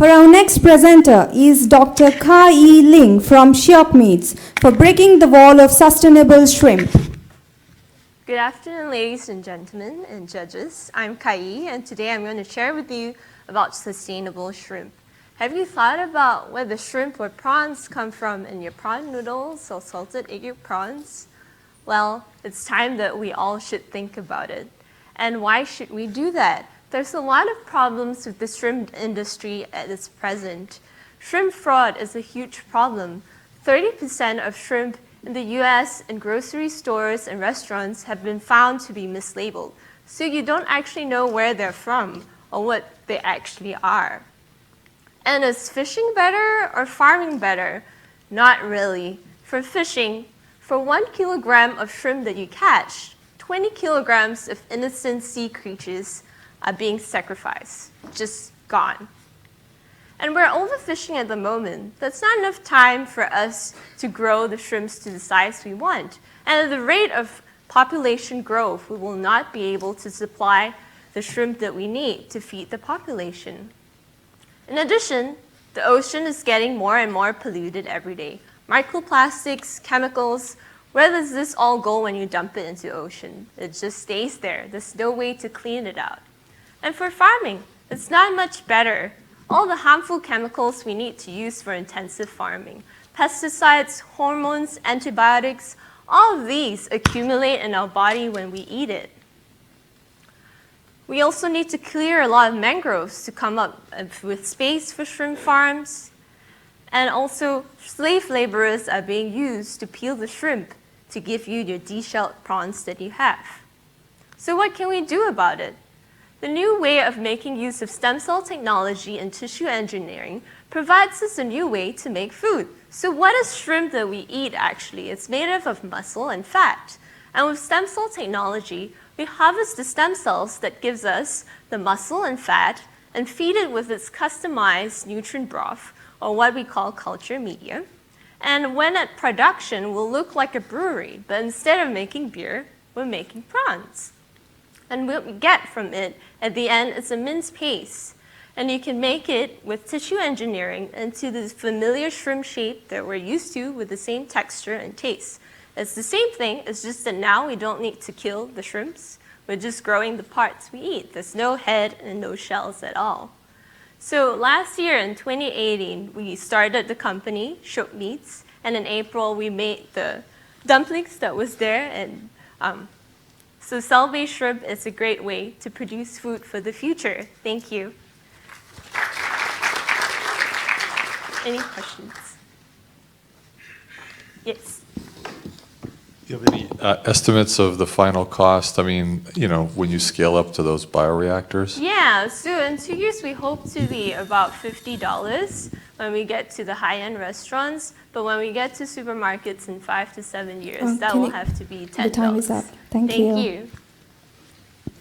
For our next presenter is Dr. LING from Shiok Meats for breaking the wall of sustainable shrimp. Good afternoon, ladies and gentlemen and judges. I'm Kai, and today I'm going to share with you about sustainable shrimp. Have you thought about where the shrimp or prawns come from in your prawn noodles or salted egg prawns? Well, it's time that we all should think about it. And why should we do that? There's a lot of problems with the shrimp industry at its present. Shrimp fraud is a huge problem. 30% of shrimp in the US in grocery stores and restaurants have been found to be mislabeled. So you don't actually know where they're from or what they actually are. And is fishing better or farming better? Not really. For fishing, for 1 kilogram of shrimp that you catch, 20 kilograms of innocent sea creatures are being sacrificed, just gone. And we're overfishing at the moment. That's not enough time for us to grow the shrimps to the size we want. And at the rate of population growth, we will not be able to supply the shrimp that we need to feed the population. In addition, the ocean is getting more and more polluted every day. Microplastics, chemicals, where does this all go when you dump it into the ocean? It just stays there. There's no way to clean it out. And for farming, it's not much better. All the harmful chemicals we need to use for intensive farming, pesticides, hormones, antibiotics, all of these accumulate in our body when we eat it. We also need to clear a lot of mangroves to come up with space for shrimp farms. And also, slave laborers are being used to peel the shrimp to give you your deshelled prawns that you have. So what can we do about it? The new way of making use of stem cell technology and tissue engineering provides us a new way to make food. So what is shrimp that we eat actually? It's made up of muscle and fat. And with stem cell technology, we harvest the stem cells that gives us the muscle and fat and feed it with its customized nutrient broth, or what we call culture media. And when at production, we'll look like a brewery, but instead of making beer, we're making prawns. And what we get from it at the end is a minced paste. And you can make it with tissue engineering into the familiar shrimp shape that we're used to with the same texture and taste. It's the same thing, it's just that now we don't need to kill the shrimps. We're just growing the parts we eat. There's no head and no shells at all. So last year in 2018, we started the company, Shiok Meats, and in April we made the dumplings that was there. And so cell-based shrimp is a great way to produce food for the future. Thank you. Any questions? Yes. Do you have any estimates of the final cost? I mean, you know, when you scale up to those bioreactors? Yeah, so in 2 years we hope to be about $50 when we get to the high-end restaurants, but when we get to supermarkets in 5 to 7 years, that will have to be $10. The time is up. Thank you. Thank you.